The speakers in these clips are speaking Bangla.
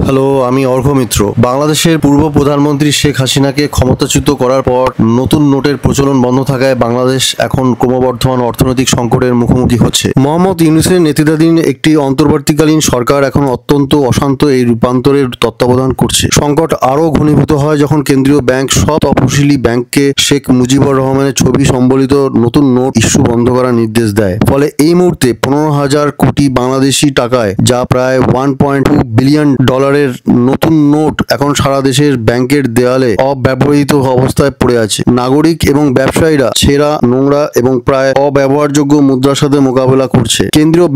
হ্যালো, আমি অর্ঘ্য মিত্র। বাংলাদেশের পূর্ব প্রধানমন্ত্রী শেখ হাসিনাকে ক্ষমতাচ্যুত করার পর নতুন নোটের প্রচলন বন্ধ থাকায় বাংলাদেশ এখন ক্রমবর্ধমান অর্থনৈতিক সংকটের মুখোমুখি হচ্ছে। মোহাম্মদ ইউনূসের নেতৃত্বাধীন একটি অন্তর্বর্তীকালীন সরকার এখন অত্যন্ত অশান্ত এই রূপান্তরের তত্ত্বাবধান করছে। সংকট আরও ঘনীভূত হয় যখন কেন্দ্রীয় ব্যাংক সব তপশিলি ব্যাংককে শেখ মুজিবুর রহমানের ছবি সম্বলিত নতুন নোট ইস্যু বন্ধ করার নির্দেশ দেয়। ফলে এই মুহূর্তে 15,000 কোটি বাংলাদেশি টাকায়, যা প্রায় $1.2 বিলিয়ন নতুন নোট এখন সারা দেশের ব্যাংকের দেয়ালে অব্যবহৃত অবস্থায় পড়ে আছে। নাগরিক এবং ব্যবসায়ীরা ছেঁড়া, নোংরা এবং প্রায় অব্যবহারযোগ্য মুদ্রার সাথে মোকাবেলা করছে। কেন্দ্রীয়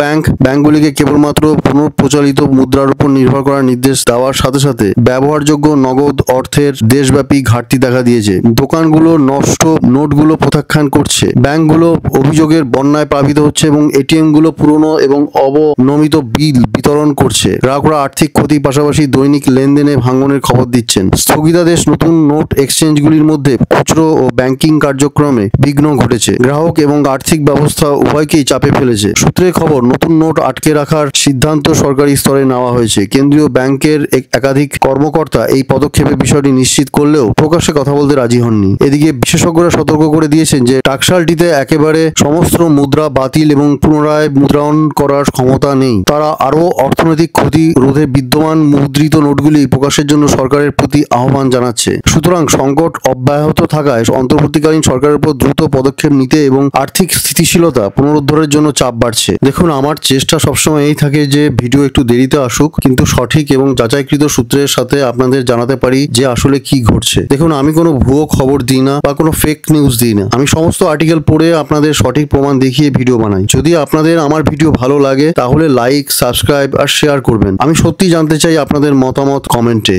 ব্যাংকগুলিকে কেবলমাত্র পুনঃপ্রচলিত মুদ্রার উপর নির্ভর করার নির্দেশ দেওয়ার সাথে সাথে ব্যবহারযোগ্য নগদ অর্থের দেশব্যাপী ঘাটতি দেখা দিয়েছে। দোকানগুলো নষ্ট নোটগুলো প্রত্যাখ্যান করছে, ব্যাংকগুলো অভিযোগের বন্যায় প্লাবিত হচ্ছে এবং এটিএমগুলো পুরনো এবং অবনমিত বিল বিতরণ করছে। গ্রাহকরা আর্থিক ক্ষতির পাশাপাশি দৈনিক লেনদেনে ভাঙনের খবর দিচ্ছেন। স্থগিতাদেশ নতুন নোট এক্সচেঞ্জগুলির মধ্যে খুচরো ও ব্যাংকিং কার্যক্রমে বিঘ্ন ঘটেছে, গ্রাহক এবং আর্থিক ব্যবস্থা উভয়কেই চাপে ফেলেছে। সূত্রের খবর, নতুন নোট আটকে রাখার সিদ্ধান্ত সরকারি স্তরে নেওয়া হয়েছে। কেন্দ্রীয় ব্যাংকের একাধিক কর্মকর্তা এই পদক্ষেপের বিষয়টি নিশ্চিত করলেও প্রকাশ্যে কথা বলতে রাজি হননি। এদিকে বিশেষজ্ঞরা সতর্ক করে দিয়েছেন যে টাকশালটিতে একেবারে সমস্ত মুদ্রা বাতিল এবং পুনরায় মুদ্রায়ন করার ক্ষমতা নেই। তারা আরও অর্থনৈতিক ক্ষতি রোধে বিদ্যমান মুদ্রিত নোটগুলি প্রকাশের জন্য সরকারের প্রতি আহ্বান জানাচ্ছে। সুতরাং সংকট অব্যাহত থাকায় অন্তর্বর্তীকালীন সরকারের উপর দ্রুত পদক্ষেপ নিতে এবং আর্থিক স্থিতিশীলতা পুনরুদ্ধারের জন্য চাপ বাড়ছে। দেখুন, আমার চেষ্টা সবসময় এই থাকে যে ভিডিও একটু দেরিতে আসুক, কিন্তু সঠিক এবং যাচাইকৃত সূত্রের সাথে আপনাদের জানাতে পারি যে আসলে কি ঘটছে। দেখুন, আমি কোনো ভুয়ো খবর দিই না বা কোনো ফেক নিউজ দিই না। আমি সমস্ত আর্টিকেল পড়ে আপনাদের সঠিক প্রমাণ দেখিয়ে ভিডিও বানাই। যদি আপনাদের আমার ভিডিও ভালো লাগে তাহলে লাইক, সাবস্ক্রাইব আর শেয়ার করবেন। আমি সত্যি জানতে চাই আপনাদের মতামত কমেন্টে।